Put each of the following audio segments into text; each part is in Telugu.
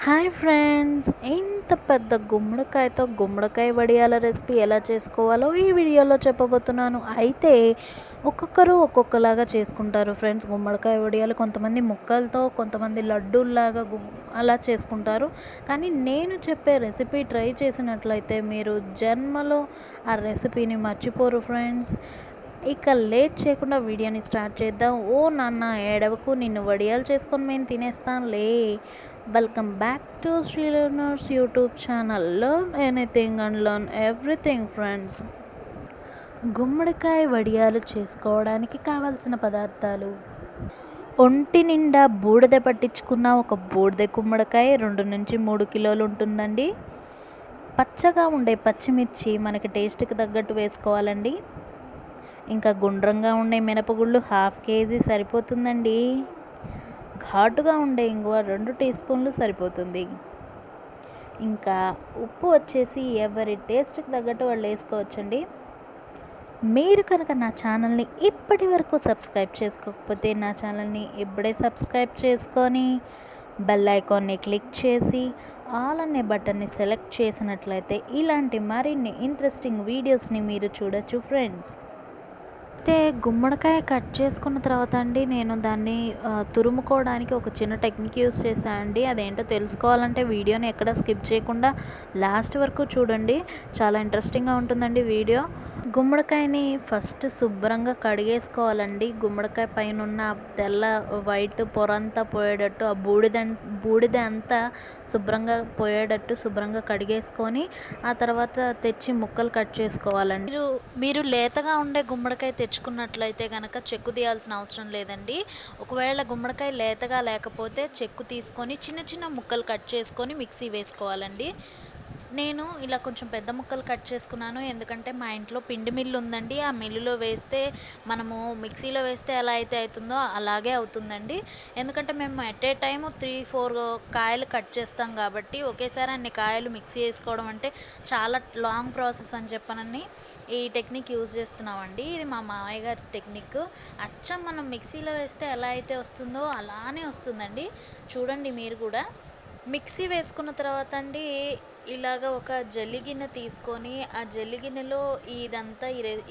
హాయ్ ఫ్రెండ్స్, ఇంత పెద్ద గుమ్మడికాయతో గుమ్మడికాయ వడియాల రెసిపీ ఎలా చేసుకోవాలో ఈ వీడియోలో చెప్పబోతున్నాను. అయితే ఒక్కొక్కరు ఒక్కొక్కలాగా చేసుకుంటారు ఫ్రెండ్స్ గుమ్మడికాయ వడియాలు. కొంతమంది ముక్కలతో, కొంతమంది లడ్డూల్లాగా అలా చేసుకుంటారు. కానీ నేను చెప్పే రెసిపీ ట్రై చేసినట్లయితే మీరు జన్మలో ఆ రెసిపీని మర్చిపోరు ఫ్రెండ్స్. ఇక లేట్ చేయకుండా వీడియోని స్టార్ట్ చేద్దాం. ఓ నాన్న ఏడవకు, నిన్ను వడియాలు చేసుకొని మేము తినేస్తాంలే. Welcome back to Sri learners YouTube channel. Learn anything and learn everything friends. గుమ్మడికాయ వడియాలు చేసుకోవడానికి కావాల్సిన పదార్థాలు: ఒంటి నిండా బూడిద పట్టించుకున్న ఒక బూడిద గుమ్మడికాయ 2 నుంచి 3 కిలోలు ఉంటుందండి. పచ్చగా ఉండే పచ్చిమిర్చి మనకి టేస్ట్కి తగ్గట్టు వేసుకోవాలండి. ఇంకా గుండ్రంగా ఉండే మినపగుళ్ళు 1/2 కేజీ సరిపోతుందండి. ఘాటుగా ఉండే ఇంగువ 2 టీ స్పూన్లు సరిపోతుంది. ఇంకా ఉప్పు వచ్చేసి ఎవరి టేస్ట్కి తగ్గట్టు వాళ్ళు వేసుకోవచ్చండి. మీరు కనుక నా ఛానల్ని ఇప్పటి వరకు సబ్స్క్రైబ్ చేసుకోకపోతే నా ఛానల్ని ఇప్పుడే సబ్స్క్రైబ్ చేసుకొని బెల్ ఐకాన్ని క్లిక్ చేసి ఆల్ అనే బటన్ని సెలెక్ట్ చేసినట్లయితే ఇలాంటి మరిన్ని ఇంట్రెస్టింగ్ వీడియోస్ని మీరు చూడొచ్చు ఫ్రెండ్స్. అయితే గుమ్మడికాయ కట్ చేసుకున్న తర్వాత అండి, నేను దాన్ని తురుముకోవడానికి ఒక చిన్న టెక్నిక్ యూస్ చేశాను అండి. అదేంటో తెలుసుకోవాలంటే వీడియోని ఎక్కడ స్కిప్ చేయకుండా లాస్ట్ వరకు చూడండి. చాలా ఇంట్రెస్టింగ్గా ఉంటుందండి వీడియో. గుమ్మడికాయని ఫస్ట్ శుభ్రంగా కడిగేసుకోవాలండి. గుమ్మడికాయ పైన ఉన్న తెల్ల వైట్ పొర అంతా పోయేటట్టు, ఆ బూడిద అంతా శుభ్రంగా పోయేటట్టు శుభ్రంగా కడిగేసుకొని ఆ తర్వాత తెచ్చి ముక్కలు కట్ చేసుకోవాలండి. మీరు లేతగా ఉండే గుమ్మడికాయ తెచ్చుకున్నట్లయితే కనుక చెక్కు తీయాల్సిన అవసరం లేదండి. ఒకవేళ గుమ్మడికాయ లేతగా లేకపోతే చెక్కు తీసుకొని చిన్న చిన్న ముక్కలు కట్ చేసుకొని మిక్సీ వేసుకోవాలండి. నేను ఇలా కొంచెం పెద్ద ముక్కలు కట్ చేసుకున్నాను, ఎందుకంటే మా ఇంట్లో పిండి మిల్లు ఉందండి. ఆ మిల్లులో వేస్తే మనము మిక్సీలో వేస్తే ఎలా అయితే అవుతుందో అలాగే అవుతుందండి. ఎందుకంటే మేము ఎట్ ఏ టైం 3-4 కాయలు కట్ చేస్తాం కాబట్టి ఒకేసారి అన్ని కాయలు మిక్సీ వేసుకోవడం అంటే చాలా లాంగ్ ప్రాసెస్ అని చెప్పనని ఈ టెక్నిక్ యూజ్ చేస్తున్నామండి. ఇది మా మామయ్య గారి టెక్నిక్. అచ్చం మనం మిక్సీలో వేస్తే ఎలా అయితే వస్తుందో అలానే వస్తుందండి. చూడండి మీరు కూడా. మిక్సీ వేసుకున్న తర్వాత అండి, ఇలాగ ఒక జల్లి గిన్నె తీసుకొని ఆ జల్లి గిన్నెలో ఇదంతా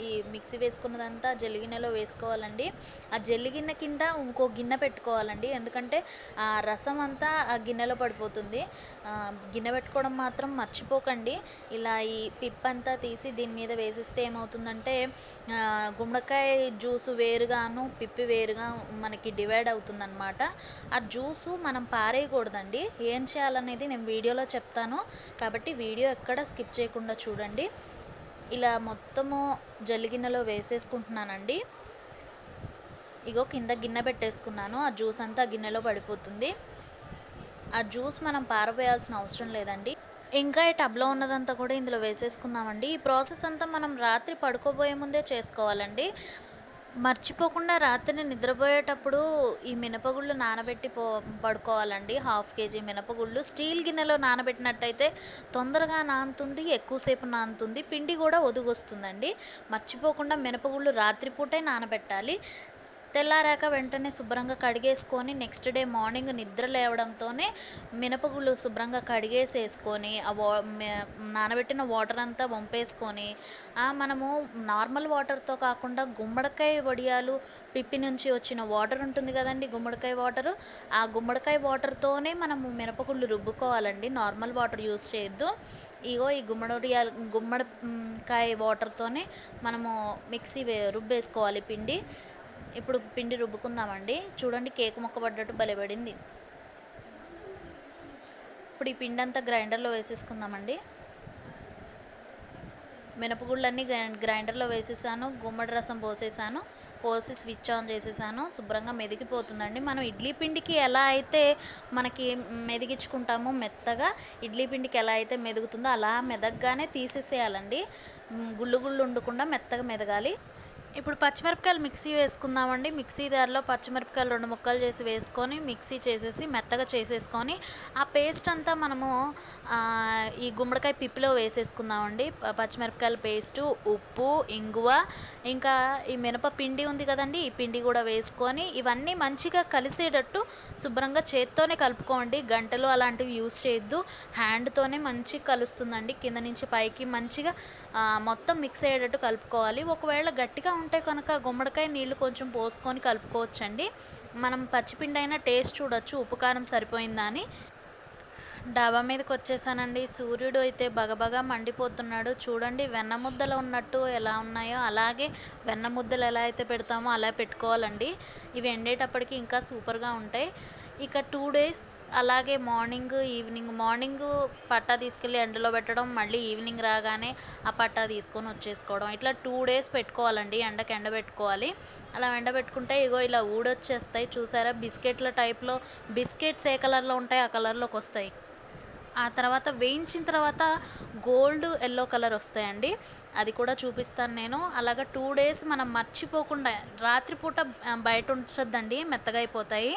ఈ మిక్సీ వేసుకున్నదంతా జల్లి గిన్నెలో వేసుకోవాలండి. ఆ జల్లి గిన్నె కింద ఇంకో గిన్నె పెట్టుకోవాలండి, ఎందుకంటే ఆ రసం అంతా ఆ గిన్నెలో పడిపోతుంది. గిన్నె పెట్టుకోవడం మాత్రం మర్చిపోకండి. ఇలా ఈ పిప్పంతా తీసి దీని మీద వేసిస్తే ఏమవుతుందంటే గుమ్మడికాయ జ్యూసు వేరుగాను పిప్పి వేరుగా మనకి డివైడ్ అవుతుందన్నమాట. ఆ జ్యూసు మనం పారేయకూడదండి. ఏం చేయాలనేది నేను వీడియోలో చెప్తాను కాబట్టి వీడియో ఎక్కడ స్కిప్ చేయకుండా చూడండి. ఇలా మొత్తము జల్లి గిన్నెలో వేసేసుకుంటున్నానండి. ఇగో కింద గిన్నె పెట్టేసుకున్నాను. ఆ జ్యూస్ అంతా గిన్నెలో పడిపోతుంది. ఆ జ్యూస్ మనం పారబోయాల్సిన అవసరం లేదండి. ఇంకా ఈ టబ్లో ఉన్నదంతా కూడా ఇందులో వేసేసుకుందామండి. ఈ ప్రాసెస్ అంతా మనం రాత్రి పడుకోబోయే ముందే చేసుకోవాలండి. మర్చిపోకుండా రాత్రి నిద్రపోయేటప్పుడు ఈ మినపగుళ్ళు నానబెట్టి పడుకోవాలండి. 1/2 కేజీ మినపగుళ్ళు స్టీల్ గిన్నెలో నానబెట్టినట్టయితే తొందరగా నానుతుంది, ఎక్కువసేపు నానుతుంది, పిండి కూడా ఒదుగొస్తుందండి. మర్చిపోకుండా మినపగుళ్ళు రాత్రిపూటే నానబెట్టాలి. తెల్లారాక వెంటనే శుభ్రంగా కడిగేసుకొని నెక్స్ట్ డే మార్నింగ్ నిద్ర లేవడంతోనే మినపగుళ్ళు శుభ్రంగా కడిగేసేసుకొని నానబెట్టిన వాటర్ అంతా వంపేసుకొని మనము నార్మల్ వాటర్తో కాకుండా గుమ్మడికాయ వడియాలు పిప్పి నుంచి వచ్చిన వాటర్ ఉంటుంది కదండి, గుమ్మడికాయ వాటరు. ఆ గుమ్మడికాయ వాటర్తోనే మనము మినపగుళ్ళు రుబ్బుకోవాలండి, నార్మల్ వాటర్ యూస్ చేయొద్దు. ఇగో ఈ గుమ్మడికాయ వాటర్తోనే మనము మిక్సీ రుబ్బేసుకోవాలి పిండి. ఇప్పుడు పిండి రుబ్బుకుందామండి. చూడండి కేక్ ముక్క పడ్డట్టు బలపడింది. ఇప్పుడు ఈ పిండి అంతా గ్రైండర్లో వేసేసుకుందామండి. మినపగుళ్ళన్నీ గ్రైండర్లో వేసేసాను. గుమ్మడి రసం పోసి స్విచ్ ఆన్ చేసేసాను. శుభ్రంగా మెదిగిపోతుందండి. మనం ఇడ్లీ పిండికి ఎలా అయితే మనకి మెదిగించుకుంటామో మెత్తగా, ఇడ్లీ పిండికి ఎలా అయితే మెదుగుతుందో అలా మెదగగానే తీసేసేయాలండి. గుళ్ళు ఉండకుండా మెత్తగా మెదగాలి. ఇప్పుడు పచ్చిమిరపకాయలు మిక్సీ వేసుకుందామండి. మిక్సీ జార్లో పచ్చిమిరపకాయలు 2 ముక్కలు చేసి వేసుకొని మిక్సీ చేసేసి మెత్తగా చేసేసుకొని ఆ పేస్ట్ అంతా మనము ఈ గుమ్మడికాయ పిప్పిలో వేసేసుకుందామండి. పచ్చిమిరపకాయల పేస్టు, ఉప్పు, ఇంగువ, ఇంకా ఈ మినపపిండి ఉంది కదండి, ఈ పిండి కూడా వేసుకొని ఇవన్నీ మంచిగా కలిసేటట్టు శుభ్రంగా చేత్తోనే కలుపుకోండి. గంటెలు అలాంటివి యూజ్ చేయొద్దు. హ్యాండ్తోనే మంచిగా కలుస్తుందండి. కింద నుంచి పైకి మంచిగా మొత్తం మిక్స్ అయ్యేటట్టు కలుపుకోవాలి. ఒకవేళ గట్టిగా ఉంటే కనుక గుమ్మడికాయ నీళ్లు కొంచెం పోసుకొని కలుపుకోవచ్చండి. మనం పచ్చిపిండి అయినా టేస్ట్ చూడొచ్చు ఉప్పు కారం సరిపోయిందా అని. డాబా మీదకి వచ్చేసానండి. సూర్యుడు అయితే బగబగా మండిపోతున్నాడు. చూడండి వెన్న ముద్దలు ఉన్నట్టు ఎలా ఉన్నాయో అలాగే వెన్న ముద్దలు ఎలా అయితే పెడతామో అలా పెట్టుకోవాలండి. ఇవి ఎండేటప్పటికి ఇంకా సూపర్గా ఉంటాయి. ఇక 2 డేస్ అలాగే మార్నింగ్ పట్టా తీసుకెళ్ళి ఎండలో పెట్టడం, మళ్ళీ ఈవినింగ్ రాగానే ఆ పట్టా తీసుకొని వచ్చేసుకోవడం, ఇట్లా 2 డేస్ పెట్టుకోవాలండి. ఎండకి ఎండబెట్టుకోవాలి. అలా ఎండబెట్టుకుంటే ఇగో ఇలా ఊడొచ్చేస్తాయి. చూసారా, బిస్కెట్ల టైప్లో. బిస్కెట్స్ ఏ కలర్లో ఉంటాయి ఆ కలర్లోకి వస్తాయి. ఆ తర్వాత వేయించిన తర్వాత గోల్డ్ ఎల్లో కలర్ వస్తాయండి. అది కూడా చూపిస్తాను నేను. అలాగా 2 డేస్ మనం మర్చిపోకుండా రాత్రిపూట బయట ఉంచొద్దండి, మెత్తగా అయిపోతాయి.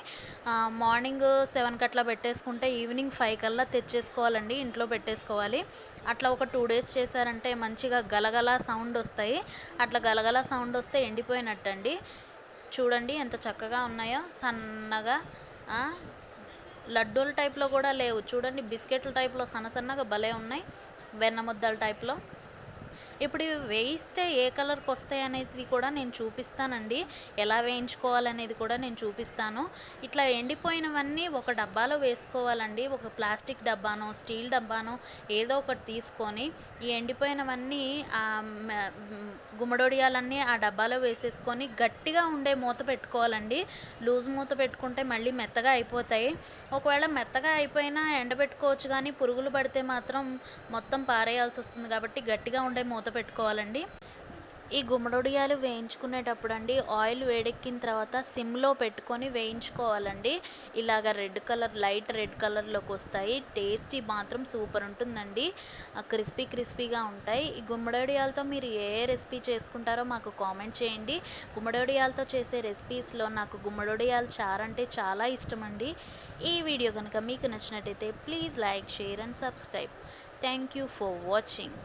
మార్నింగ్ 7కి అట్లా పెట్టేసుకుంటే ఈవినింగ్ 5 కల్లా తెచ్చేసుకోవాలండి, ఇంట్లో పెట్టేసుకోవాలి. అట్లా ఒక 2 డేస్ చేశారంటే మంచిగా గలగల సౌండ్ వస్తాయి. అట్లా గలగల సౌండ్ వస్తే ఎండిపోయినట్టండి. చూడండి ఎంత చక్కగా ఉన్నాయో, సన్నగా. లడ్డూల టైప్లో కూడా లేవు, చూడండి బిస్కెట్ల టైప్లో సన్నగా భలే ఉన్నాయి, వెన్న ముద్దల టైప్లో. ఇప్పుడు ఇవి వేయిస్తే ఏ కలర్కి వస్తాయి అనేది కూడా నేను చూపిస్తానండి. ఎలా వేయించుకోవాలనేది కూడా నేను చూపిస్తాను. ఇట్లా ఎండిపోయినవన్నీ ఒక డబ్బాలో వేసుకోవాలండి. ఒక ప్లాస్టిక్ డబ్బానో స్టీల్ డబ్బానో ఏదో ఒకటి తీసుకొని ఈ ఎండిపోయినవన్నీ గుమ్మడొడియాలన్నీ ఆ డబ్బాలో వేసేసుకొని గట్టిగా ఉండే మూత పెట్టుకోవాలండి. లూజ్ మూత పెట్టుకుంటే మళ్ళీ మెత్తగా అయిపోతాయి. ఒకవేళ మెత్తగా అయిపోయినా ఎండబెట్టుకోవచ్చు, కానీ పురుగులు పడితే మాత్రం మొత్తం పారేయాల్సి వస్తుంది. కాబట్టి గట్టిగా ఉండే మూత పెట్టుకోవాలండి. ఈ గుమ్మడొడియాలు వేయించుకునేటప్పుడు అండి ఆయిల్ వేడెక్కిన తర్వాత సిమ్లో పెట్టుకొని వేయించుకోవాలండి. ఇలాగ లైట్ రెడ్ కలర్లోకి వస్తాయి. టేస్టీ మాత్రం సూపర్ ఉంటుందండి. క్రిస్పీగా ఉంటాయి. ఈ గుమ్మడొడియాలతో మీరు ఏ రెసిపీ చేసుకుంటారో మాకు కామెంట్ చేయండి. గుమ్మడొడియాలతో చేసే రెసిపీస్లో నాకు గుమ్మడొడియాల చారు అంటే చాలా ఇష్టం అండి. ఈ వీడియో కనుక మీకు నచ్చినట్టయితే please like, share and subscribe. Thank you for watching.